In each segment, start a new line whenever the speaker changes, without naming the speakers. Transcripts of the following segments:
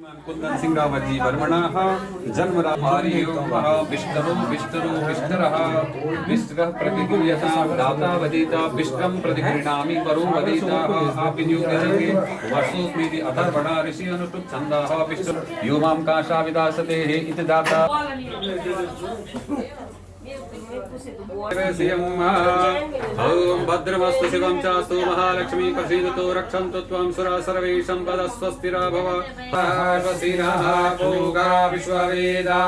कुंदन सिंह रावत जी वर्मणः जन्मराहारी विष्टरो विष्टरो विष्टरः विष्टरः प्रतिगृह्यतां दाता वदिता विष्टरं प्रतिगृह्णामि परो वदिताः आपिन्युगेहि वर्षोस्मीति अथर्वणा ऋषि अनुष्टुप् छन्दाः विष्टरो यो मां काशा विदासते इति दाता ओम भद्रमस्तु शिवं चास्तु महालक्ष्मी प्रसीदतु रक्षन्तु त्वं सुरा सर्वे सम्पदस्वस्तिरा भव स्वस्तिनः भोगा विश्ववेदा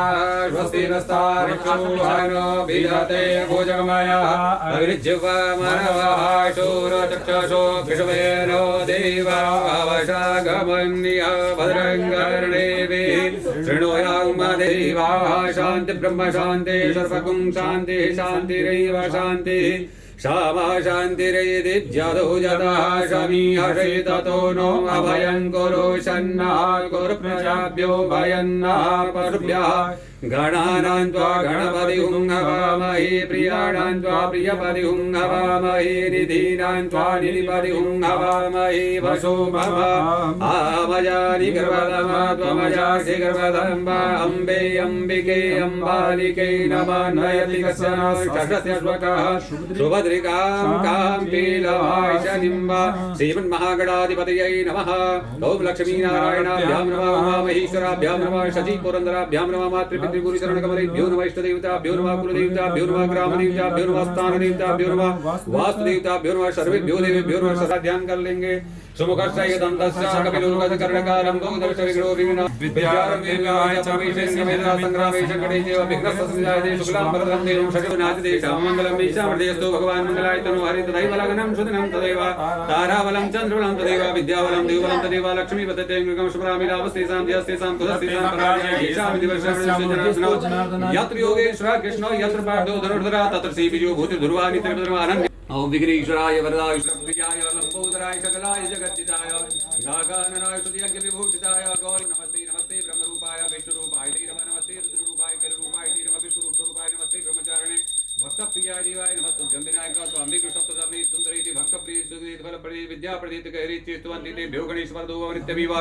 स्वस्तिनस्तारिक्षुहानो विजते भोजगमयः अविर्जिह्वमनवः शूरचक्षुषो विश्वेनो देवावशागमन्यः भद्रङ्गर्णेभिः शृणोयाम देवाः शान्ति ब्रह्म शान्ति सर्वगुं शान्ति शान्तिरेव शान्तिः क्षमा शान्तिरेति जदो जतः शमी हर्षे ततो नो अभयं कुरु शन्नः कुरु प्रजाभ्यो भयन्नः पशुभ्यः गणानां त्वा गणपतिं हवामहे प्रियाणां त्वा प्रियपतिं हवामहे निधीनां त्वा निधिपतिं हवामहे वशो भव आमजानि गर्भधम त्वमजासि गर्भधम्बा अम्बे अम्बिके अम्बालिके नमः नयति कश्चन षष्ठस्य श्लोकः सुभद्रिकां कां पीलवाय शनिम्बा श्रीमन्महागणाधिपतये नमः ओम लक्ष्मीनारायणाभ्यां नमः उमामहेश्वराभ्यां नमः शशिपुरन्दराभ्यां नमः मातृ गुरुचरणकमलेभ्यो नमः इष्टदेवताभ्यो नमः कुलदेवताभ्यो नमः ग्रामदेवताभ्यो नमः स्थानदेवताभ्यो नमः वास्तुदेवताभ्यो नमः सर्वेभ्यो देवेभ्यो नमः सदा ध्यान कर लेंगे सुमुखस्य दन्तस्य कपिलोकस्य कर्णकारम्भो दर्शविग्रहो विघ्न विद्यारम्भेभ्याय प्रवेशेन मेधा संग्रामे संकटेषु विघ्नस्तस्यादे शुक्लां वरदं देवं शक्तिनाथदे मंगलम् ईशामृतेस्तु भगवान् मंगलाय तनु हरि तदैव लग्नं सुदिनं तदैव ताराबलं चन्द्रबलं तदैव विद्याबलं देवबलं तदैव लक्ष्मी वदते मृगं शुभ्रामिलावस्तेषां ध्यस्तेषां तुलस्तेषां पराजय ईशामिति वर्षं यत्र योगेश्वर कृष्णो यत्र पार्थो धनुर्धरा तत्र श्रीविजयो भूतिर्ध्रुवानि त्रिपुरमानन्य ओम विघ्नेश्वराय वरदाय प्रियाय लंबोदराय सकलाय जगद्दिताय नागाननाय सुदियज्ञ विभूषिताय गौर नमस्ते नमस्ते ब्रह्मरूपाय विष्णुरूपाय नमः नमस्ते रुद्ररूपाय कलरूपाय नमः विष्णुरूपाय नमस्ते ब्रह्मचारिणे भक्तप्रियाय देवाय नमः तुभ्यं विनायकाय स्वामी कृष्णत्वधर्मे सुंदरीति भक्तप्रिय सुगीत फलप्रदे विद्याप्रदीत कहरीति स्तुवन्ति ते भ्यो गणेशवरदो नित्यमिव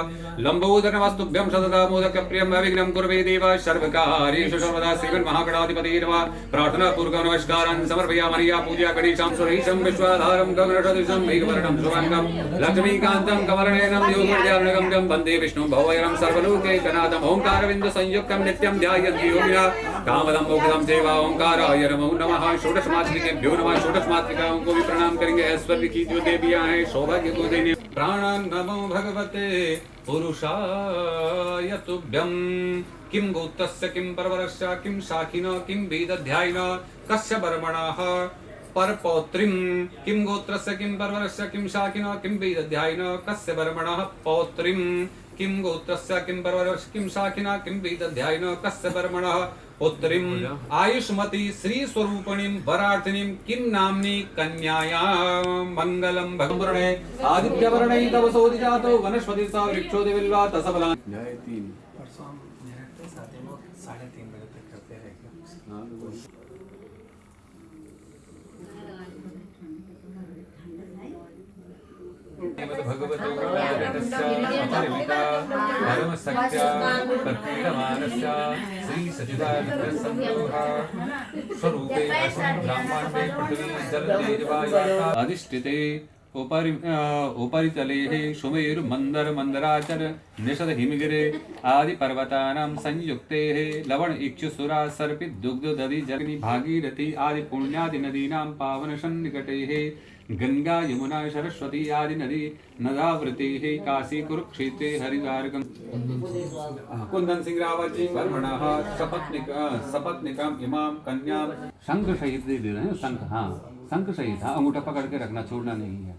लंबोदर नमस्तुभ्यं सदा मोदकप्रियं अविघ्नं कुर्वे देव सर्वकार्येषु सर्वदा श्रीमन्महागणाधिपतये नमः प्रार्थना पूर्वक नमस्कारान् समर्पयामि या पूजा गणेशां सुरेशं विश्वाधारं गगनसदृशं मेघवर्णं शुभाङ्गं लक्ष्मीकान्तं कमलनयनं योगविद्यानुगम्यं वन्दे विष्णुं भवयरं सर्वलोकैकनाथम् ओंकारविन्दु संयुक्तं नित्यं ध्यायन्ति योगिनः कामदं मोक्षदं सेवा ओंकाराय नमो नमः षोडशमातृकेभ्यो नमः षोडशमातृकाओं को भी प्रणाम करेंगे ऐश्वर्य की जो देवियां हैं सौभाग्य को देने प्राणान् नमो भगवते पुरुषाय तुभ्यं किं गोत्रस्य किं परवरस्य किं शाखिनः किं वेदध्यायिनः कस्य वर्मणः परपौत्रीं किं गोत्रस्य किं परवरस्य किं शाखिनः किं वेदध्यायिनः कस्य वर्मणः पौत्रीं किं गोत्रस्य किं परवरस्य किं शाखिनः किं वेदध्यायिनः कस्य वर्मणः पुत्रीं आयुष्मती श्री स्वरूपिणीं वरार्थिनीं किं नाम्नी कन्यायां मंगलम भगवरणे आदित्यवर्णे तव सोदिजातो वनस्पतिसा वृक्षो दिविल्वा तसबला न्याय 3 परसों हम न्याय साथ में 3:30 बजे तक करते रहेंगे। हां भगवतो परम सत्या प्रतीयमानस्य श्री सचिदानंद संतोषा स्वरूपे ब्रह्मांडे पृथ्वी जल तेज वायु अधिष्ठिते उपरितले सुमेरु मंदर मंदराचर निषद हिमगिरे आदि पर्वतानां संयुक्ते लवण इक्षुसुरा सर्पित दुग्ध दधि जगनी भागीरथी आदि पुण्यादि नदीनां पावन सन्निकटे गंगा यमुना सरस्वती आदि नदी नदावृते काशी कुरुक्षेत्रे हरिद्वारकं कुंदन सिंह रावत जी वर्मणः सपत्निकं इमां कन्यां शंख सहित दे रहे हैं शंख। हाँ शंख सहित, हाँ अंगूठा पकड़ के रखना, छोड़ना नहीं है,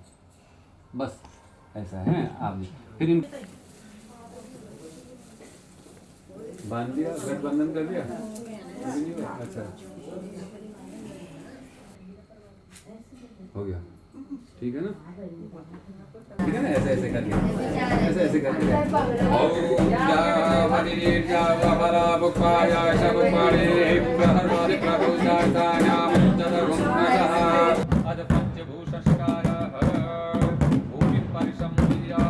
बस ऐसा है। आप फिर बांध दिया, गठबंधन कर दिया, अच्छा हो गया, ठीक है ना, ठीक है ना, ऐसे ऐसे कर दिया, ऐसे ऐसे कर दिया। ओम या हरि या वरा बुक्पाय शबुपारे प्रहरादि प्रभुषातानाम तदगुणः अद पंचभूषणस्कारः भूमि परिसंविद्या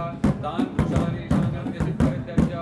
दान कुशले संगम्य सिद्धर्य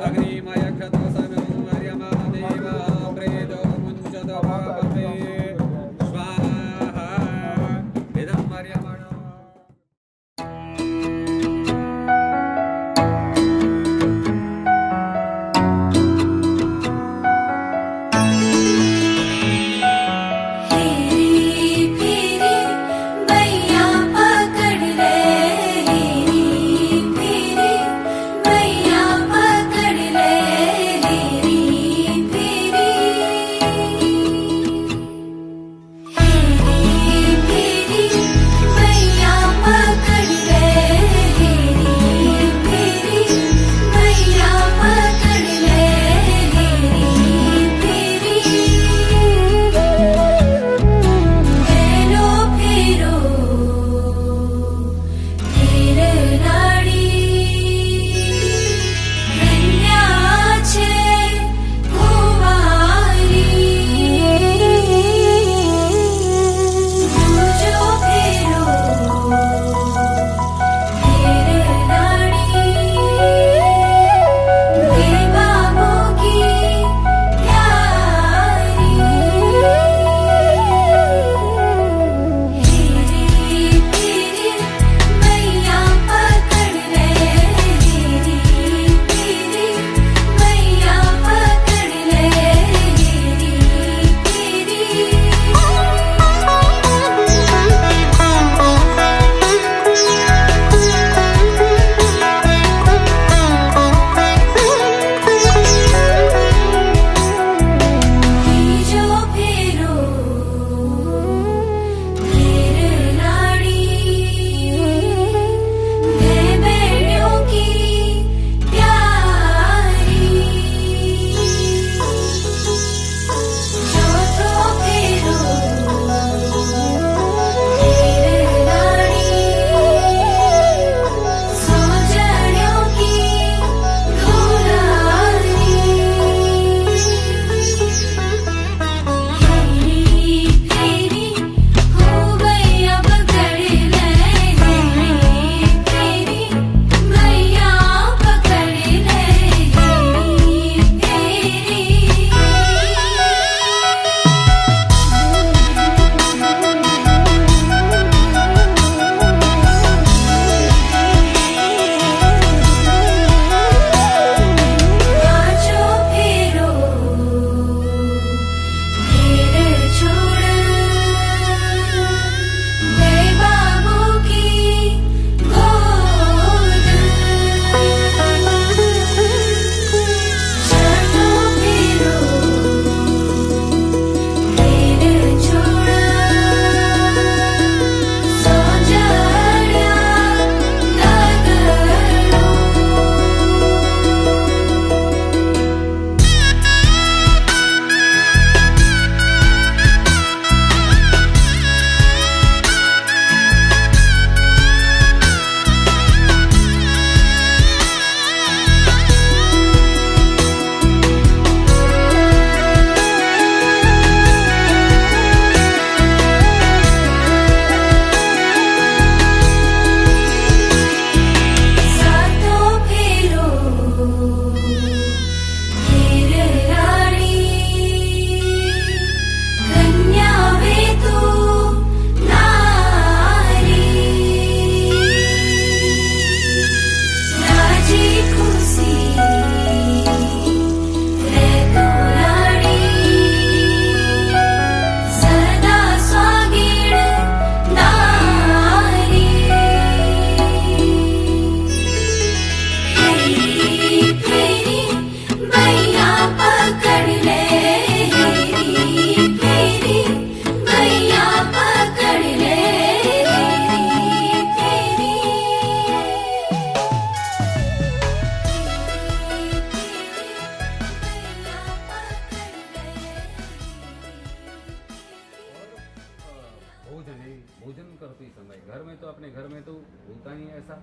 अग्निमय क्षत्रसनो अर्यमा देव प्रेतो मुञ्चत पापते स्वाहा इदं अर्यमणो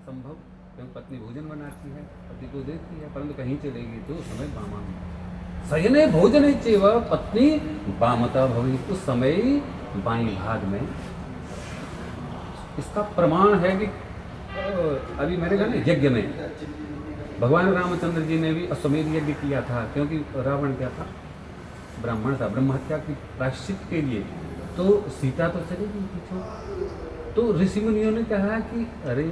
संभव, क्योंकि पत्नी भोजन बनाती है, पति को देती है, परंतु कहीं चलेगी तो समय वामा सयने भोजन चेव पत्नी वामता भवी, उस समय बाई भाग में। इसका प्रमाण है कि अभी मेरे घर में यज्ञ में भगवान रामचंद्र जी ने भी अश्वमेध यज्ञ किया था, क्योंकि रावण क्या था, ब्राह्मण था, ब्रह्म हत्या की प्रायश्चित के लिए। तो सीता तो चली गई पीछे। तो ऋषि मुनियों ने कहा कि अरे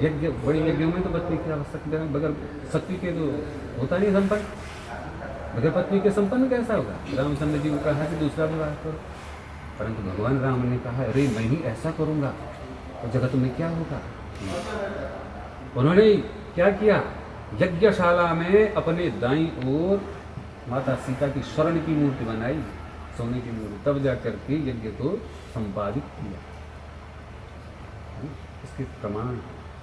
यज्ञ, बड़े यज्ञों में तो पत्नी की आवश्यकता है, बगैर शक्ति के तो होता नहीं संपन्न, बगैर पत्नी के संपन्न कैसा होगा। रामचंद्र जी को कहा कि दूसरा विवाह करो, परंतु भगवान राम ने कहा अरे मैं ही ऐसा करूँगा तो जगत में क्या होगा। उन्होंने क्या किया, यज्ञशाला में अपने दाईं ओर माता सीता की स्वर्ण की मूर्ति बनाई, सोने की मूर्ति, तब जाकर के यज्ञ को संपादित किया। इसके प्रमाण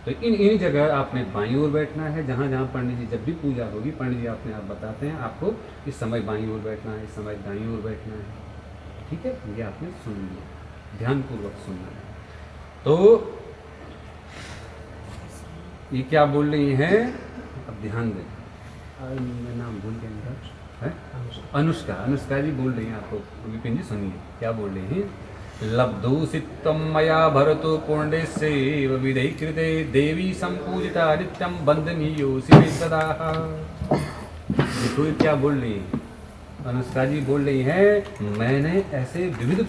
तो इन जगह आपने बाईं ओर बैठना है, जहाँ जहाँ पंडित जी जब भी पूजा होगी, पंडित जी अपने आप बताते हैं आपको इस समय बाईं ओर बैठना है, इस समय दाईं ओर बैठना है। ठीक है, ये आपने सुन लिया, ध्यानपूर्वक सुनना है। तो ये क्या बोल रही हैं, अब ध्यान दें, मैं नाम भूल गया है, अनुष्का, अनुष्का जी बोल रही हैं आपको, विपिन जी सुनिए क्या बोल रही हैं। लब्धोसित्वं मया भरतो पूर्णेस्यैव विधि कृते देवी संपूजिता नित्यं वन्दनीयोऽसि मे सदा। देखो क्या बोल रही है अनुष्का जी, बोल रही है मैंने ऐसे विविध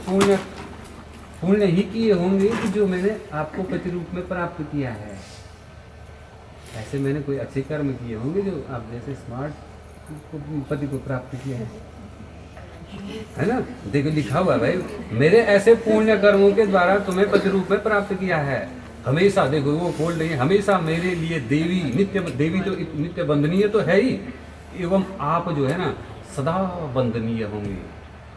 पुण्य ही किए होंगे कि जो मैंने आपको पति रूप में प्राप्त किया है। ऐसे मैंने कोई अच्छे कर्म किए होंगे जो आप जैसे स्मार्ट पति को प्राप्त किया है ना। देखो लिखा हुआ भाई, मेरे ऐसे पुण्य कर्मों के द्वारा तुम्हें पति रूप में प्राप्त किया है। हमेशा देखो वो बोल रही है, हमेशा मेरे लिए देवी, नित्य देवी तो नित्य वंदनीय तो है ही, एवं आप जो है ना सदा वंदनीय होंगे।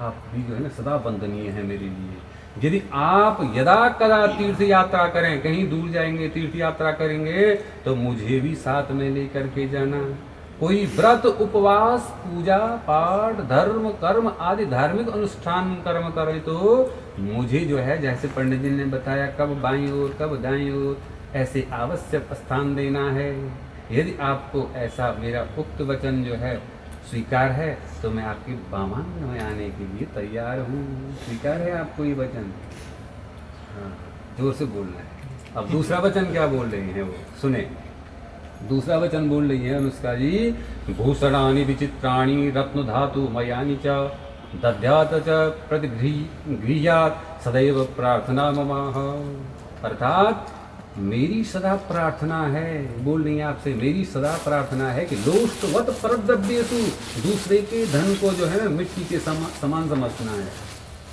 आप भी जो है ना सदा वंदनीय है मेरे लिए। यदि आप यदा कदा तीर्थ यात्रा करें, कहीं दूर जाएंगे, तीर्थ यात्रा करेंगे, तो मुझे भी साथ में लेकर के जाना। कोई व्रत, उपवास, पूजा पाठ, धर्म कर्म आदि धार्मिक अनुष्ठान कर्म करे तो मुझे जो है, जैसे पंडित जी ने बताया कब बाईं ओर कब दाईं ओर, ऐसे आवश्यक स्थान देना है। यदि आपको ऐसा मेरा उक्त वचन जो है स्वीकार है, तो मैं आपके वामांग में आने के लिए तैयार हूँ। स्वीकार है आपको ये वचन? हाँ, जोर से बोलना है। अब दूसरा वचन क्या बोल रही हैं वो सुने। दूसरा वचन बोल रही है अनुष्का जी, भूषणानि विचित्राणि रत्न धातु मयानि च दद्यात च प्रतिगृह्यात् सदैव प्रार्थना ममाह। अर्थात मेरी सदा प्रार्थना है, बोल रही है आपसे, मेरी सदा प्रार्थना है कि लोष्टवत परद्रव्येषु, दूसरे के धन को जो है ना मिट्टी के समान समझना है।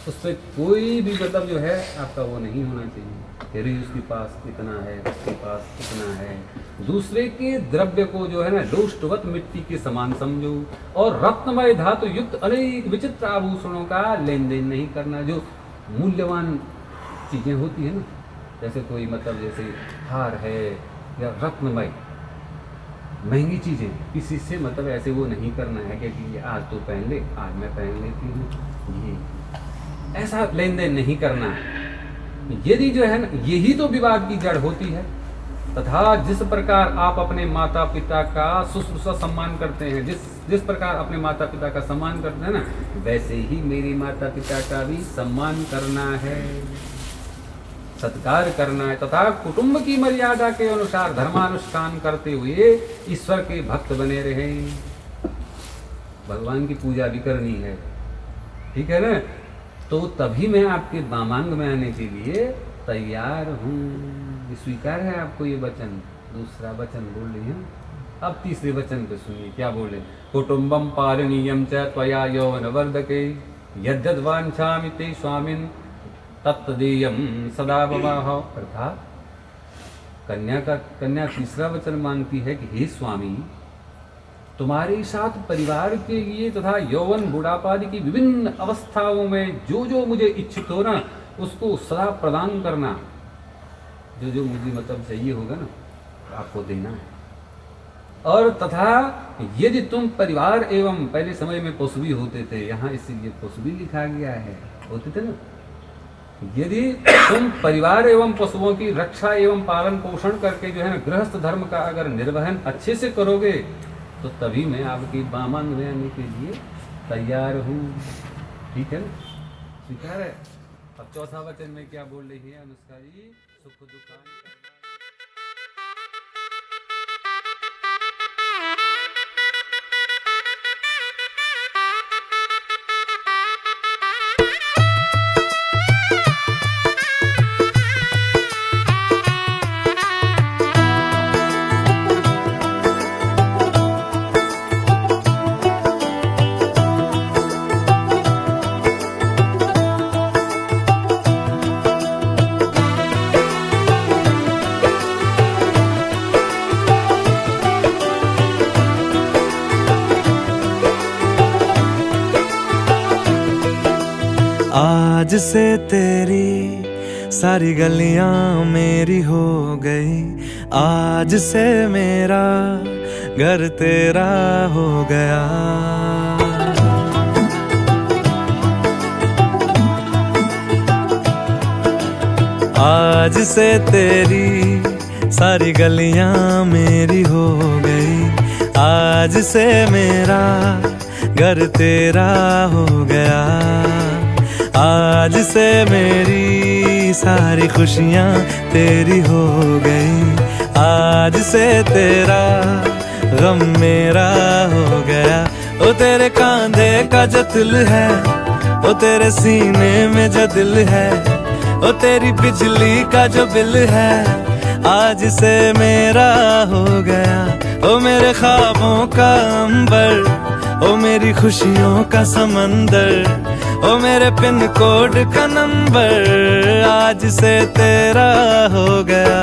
उस पर कोई भी मतलब जो है आपका वो नहीं होना चाहिए, फिर उसके पास इतना है, उसके पास इतना है। दूसरे के द्रव्य को जो है ना लोष्टवत मिट्टी के समान समझो, और रत्नमय धातु युक्त अनेक विचित्र आभूषणों का लेन देन नहीं करना। जो मूल्यवान चीजें होती है ना, जैसे कोई मतलब जैसे हार है या रत्नमय महंगी चीजें, किसी से मतलब ऐसे वो नहीं करना है कि आज तो पहन ले, आज मैं पहन लेती हूँ, ये ऐसा लेन देन नहीं करना है। यदि जो है ना, यही तो विवाद की जड़ होती है। तथा जिस प्रकार आप अपने माता पिता का शुश्रूषा सम्मान करते हैं, जिस प्रकार अपने माता पिता का सम्मान करते हैं ना, वैसे ही मेरे माता पिता का भी सम्मान करना है, सत्कार करना है। तथा कुटुंब की मर्यादा के अनुसार धर्मानुष्ठान करते हुए ईश्वर के भक्त बने रहे। भगवान की पूजा भी करनी है, ठीक है ना। तो तभी मैं आपके वामांग में आने के लिए तैयार हूँ। स्वीकार है आपको ये वचन? दूसरा वचन बोल रही है। अब तीसरे वचन पे सुनिए क्या बोले। कुटुंबम पालनीयम च त्वया यौवनवर्धके यद्यद् वाञ्छामि ते स्वामिन् तत्तदेयं सदा ममाह। अर्थात कन्या तीसरा वचन मांगती है कि हे स्वामी, तुम्हारे साथ परिवार के लिए तथा यौवन बुढ़ापा आदि की विभिन्न अवस्थाओं में जो जो मुझे इच्छित हो ना, उसको सदा प्रदान करना। जो जो मुझे मतलब चाहिए होगा ना, आपको देना है। और तथा यदि तुम परिवार एवं, पहले समय में पशु भी होते थे, यहाँ इसीलिए पशु भी लिखा गया है, होते थे ना। यदि तुम परिवार एवं पशुओं की रक्षा एवं पालन पोषण करके जो है ना गृहस्थ धर्म का अगर निर्वहन अच्छे से करोगे, तो तभी मैं आपकी वामांग में आने के लिए तैयार हूँ। ठीक है ना, स्वीकार है। अब चौथा वचन में क्या बोल रही है अनुष्का जी? सुख दुखान
आज से तेरी सारी गलियां मेरी हो गई, आज से मेरा घर तेरा हो गया। आज से तेरी सारी गलियां मेरी हो गई, आज से मेरा घर तेरा हो गया। आज से मेरी सारी खुशियां तेरी हो गई, आज से तेरा गम मेरा हो गया। ओ तेरे कांधे का जो दिल है, ओ तेरे सीने में जो दिल है, ओ तेरी बिजली का जो बिल है, आज से मेरा हो गया। ओ मेरे ख्वाबों का अंबर, ओ मेरी खुशियों का समंदर, ओ मेरे पिन कोड का नंबर, आज से तेरा हो गया।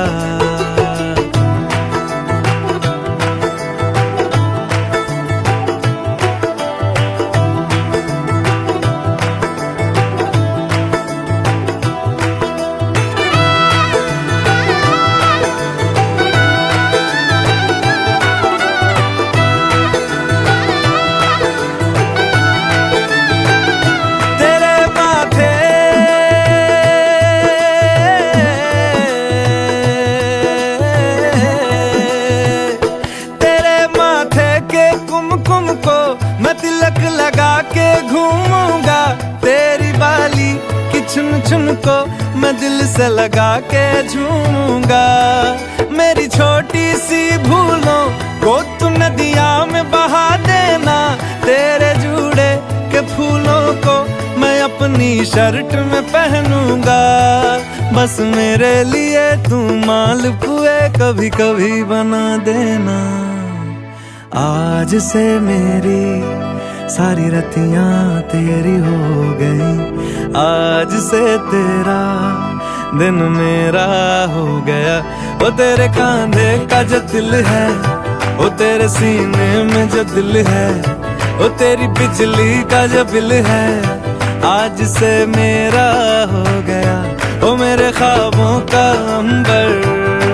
तिलक लगा के घूमूंगा, तेरी बाली की चुन चुन को मैं दिल से लगा के झूमूंगा। मेरी छोटी सी भूलों को तू नदिया में बहा देना, तेरे जूड़े के फूलों को मैं अपनी शर्ट में पहनूंगा। बस मेरे लिए तू मालपुए कभी कभी बना देना। आज से मेरी सारी रतियां तेरी हो गई, आज से तेरा दिन मेरा हो गया। वो तेरे कांधे का जो दिल है, वो तेरे सीने में जो दिल है, वो तेरी बिजली का जो बिल है, आज से मेरा हो गया। वो मेरे ख्वाबों का अंबर,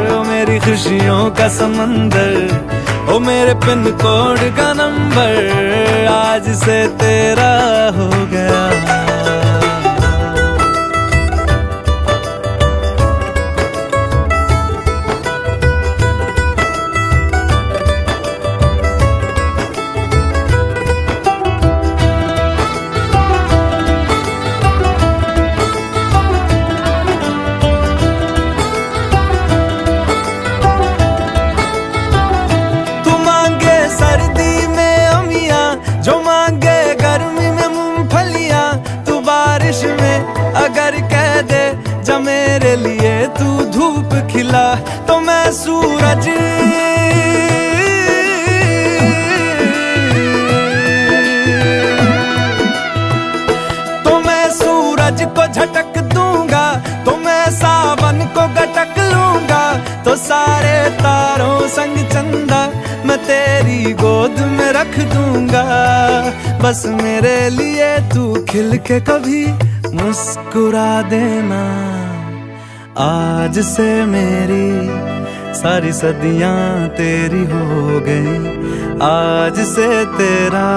वो मेरी खुशियों का समंदर, ओ मेरे पिन कोड का नंबर, आज से तेरा हो गया। अगर कह दे जा मेरे लिए तू धूप खिला, तो मैं सूरज को झटक दूंगा, तो मैं सावन को गटक लूंगा। तो सारे तारों संग चंदा मैं तेरी गोद में रख दूंगा। बस मेरे लिए तू खिल के कभी मुस्कुरा देना। आज से मेरी सारी सदियां तेरी हो गई, आज से तेरा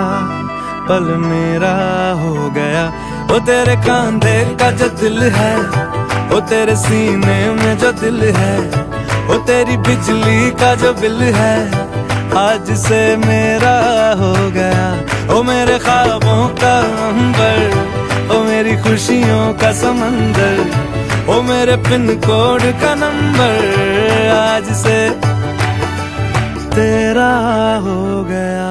पल मेरा हो गया। वो तेरे कांधे का जो दिल है, वो तेरे सीने में जो दिल है, वो तेरी बिजली का जो बिल है, आज से मेरा हो गया। ओ मेरे ख्वाबों का अंबर, ओ मेरी खुशियों का समंदर, ओ मेरे पिन कोड का नंबर, आज से तेरा हो गया।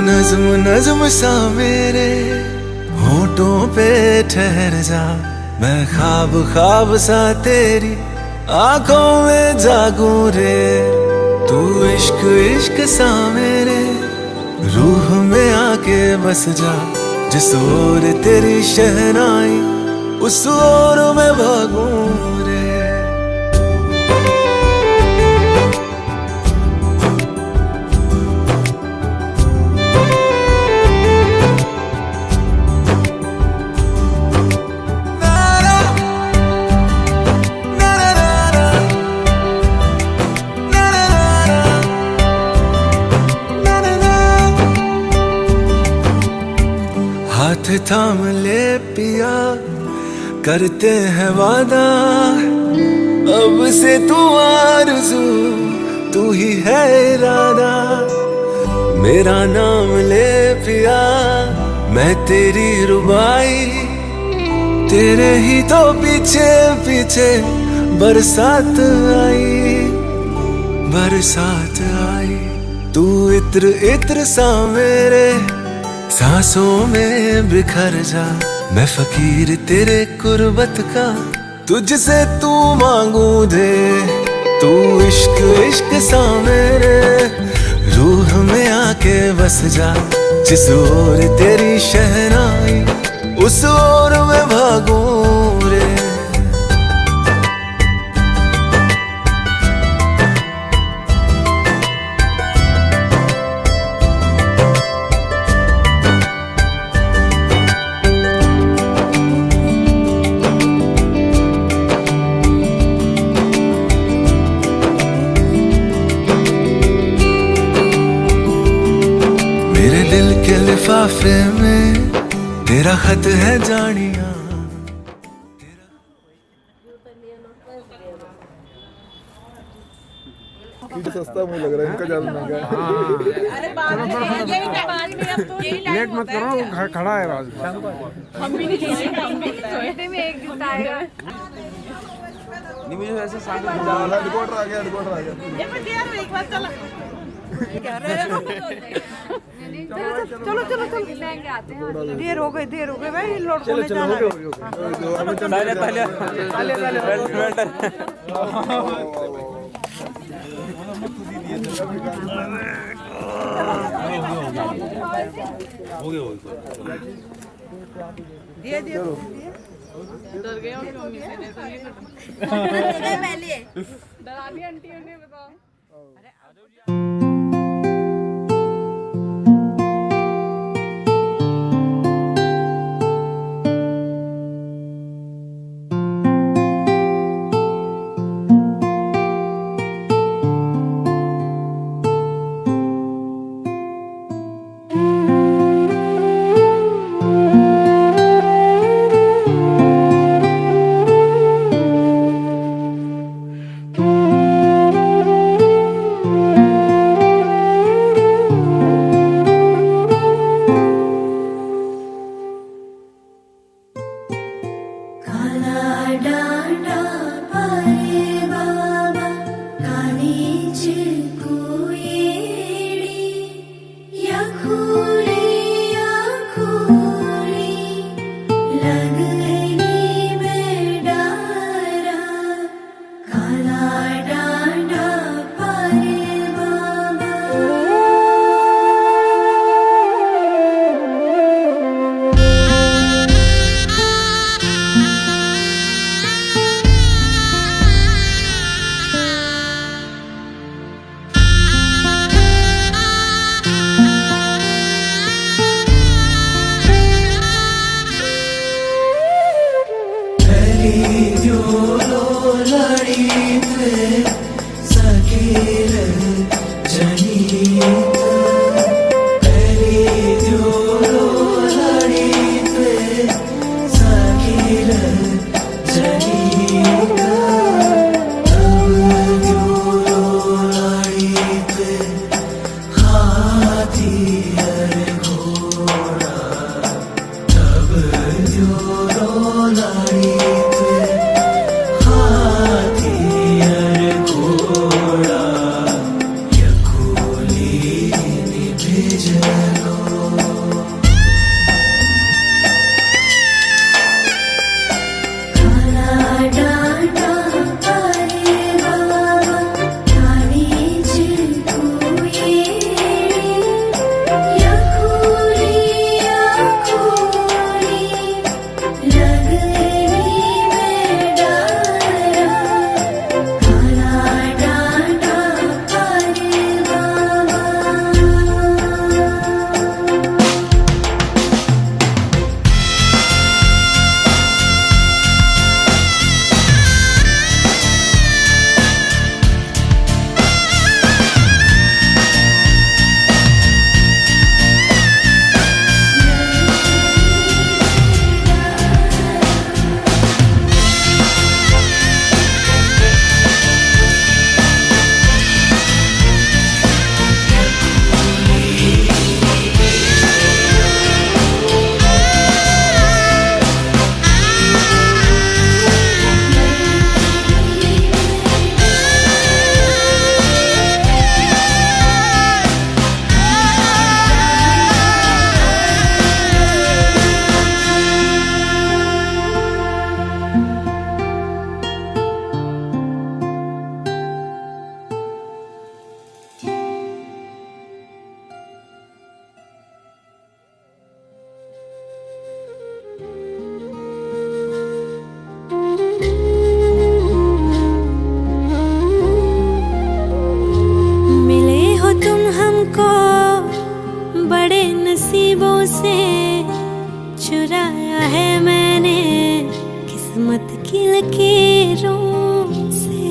नज़्म नज़्म सा मेरे होठों पे ठहर जा, मैं ख्वाब ख्वाब सा तेरी आंखों में जागूं रे। तू इश्क इश्क सा मेरे रूह में आके बस जा, जिस ओर तेरी शहनाई उस ओर मैं भागूं रे। हाथ थाम ले पिया, करते हैं वादा, अब से तू आरज़ू, तू ही है इरादा। मेरा नाम ले पिया, मैं तेरी रुबाई, तेरे ही तो पीछे पीछे बरसात आई, बरसात आई। तू इत्र इत्र सा मेरे सांसों में बिखर जा, मैं फकीर तेरे कुर्बत का, तुझसे तू मांगू दे। तू इश्क इश्क सा मेरे रूह में आके बस जा, जिस ओर तेरी शहनाई उस ओर मैं भागूं रे। मेरे दिल के लिफाफे में तेरा खत है जानिया।
सस्ता मुझे लग रहा है, इनका ज्यादा महंगा है।
अरे बाद में अब तो यही
लेट मत करो, खड़ा है राज।
हम भी नहीं में एक जूता आएगा।
नहीं मुझे वैसे सांग हेडक्वार्टर आ गया, हेडक्वार्टर आ गया।
ये मत यार एक बार चला क्या रहे हो? चलो चलो चलो लेंगे आते हैं। देर हो गई भाई, लौट को जाना है। दिए डर गए और मम्मी से नहीं तो ये पहले डरा दी आंटी ने, बताओ।
लकीरों से।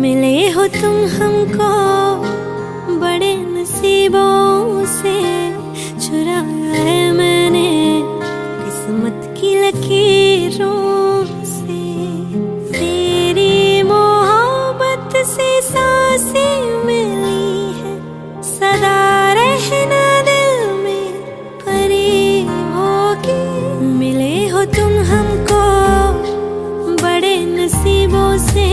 मिले हो तुम हमको बड़े नसीबों से, चुराया है मैंने किस्मत की लकीरों से। तेरी मोहब्बत से सांसें मिली है, सदा रहना दिल में करीब होगी। मिले हो तुम हमको बड़े नसीबों से,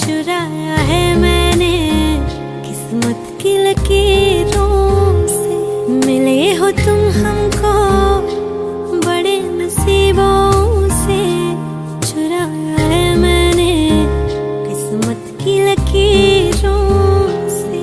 चुराया है मैंने किस्मत की लकीरों से। मिले हो तुम हमको बड़े नसीबों से, चुराया है मैंने किस्मत की लकीरों से।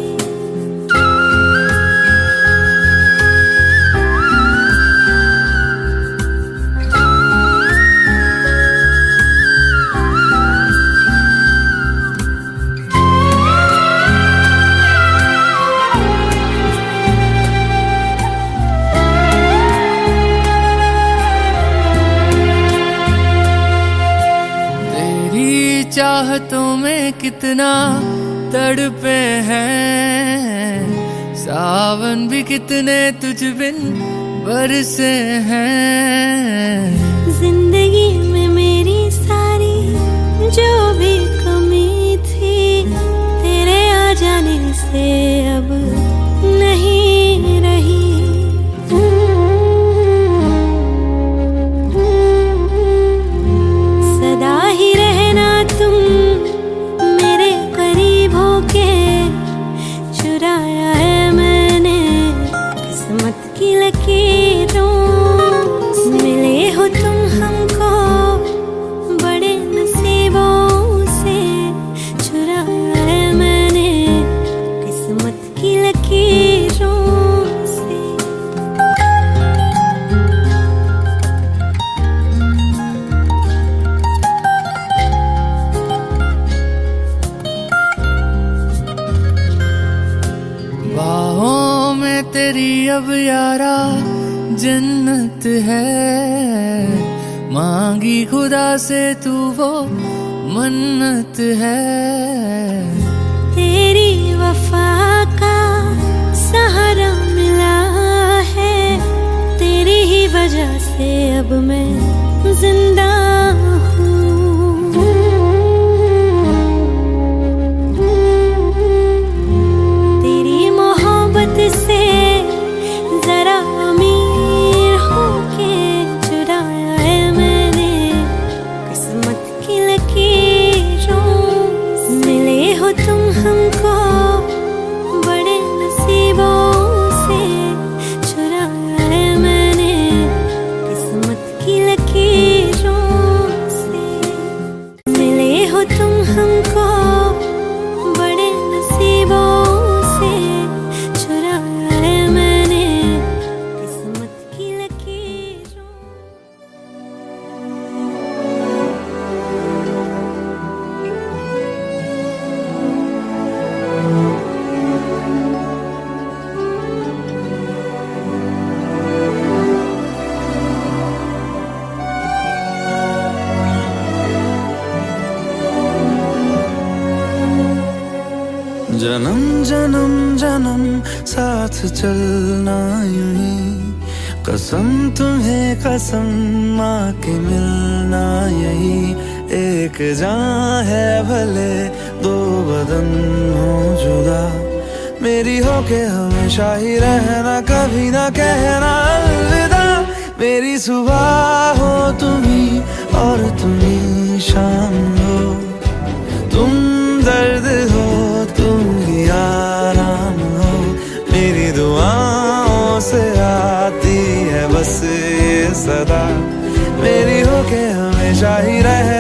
चाहतों में कितना तड़पे हैं, सावन भी कितने तुझ बिन बरसे हैं।
जिंदगी में मेरी सारी जो भी कमी थी, तेरे आ जाने से अब नहीं रही। सदा ही रहना तुम मेरे करीब होके, चुराया है मैंने किस्मत की लकीरों से। मिले हो तुम हमको बड़े नसीबों से, चुराया है मैंने किस्मत की लकीरों से।
बाहों में तेरी अब यारा जन्नत है, मांगी खुदा से तू वो मन्नत है।
तेरी वफा का सहारा मिला है, तेरी ही वजह से अब मैं जिंदा हूँ। तेरी मोहब्बत से जरा अमीर होके, चुराया है मैंने किस्मत की लकीरों से। मिले हो तुम हमको बड़े नसीबों से, चुराया है मैंने किस्मत की लकीरों से। मिले हो तुम हमको बड़े नसीबों से, चुराया है मैंने किस्मत की लकीरों।
जन्म जन्म जन्म साथ चलना यूं ही, कसम तुम्हें कसम माँ के मिलना यही। एक जान है भले दो बदन हो जुदा, मेरी होके हमेशा ही रहना, कभी ना कहना अलविदा। मेरी सुबह हो तुम्ही और तुम्ही शाम हो, तुम दर्द हो तुम ही आराम हो। मेरी दुआओं से आती है बस ये सदा, मेरी होके हमेशा ही रहे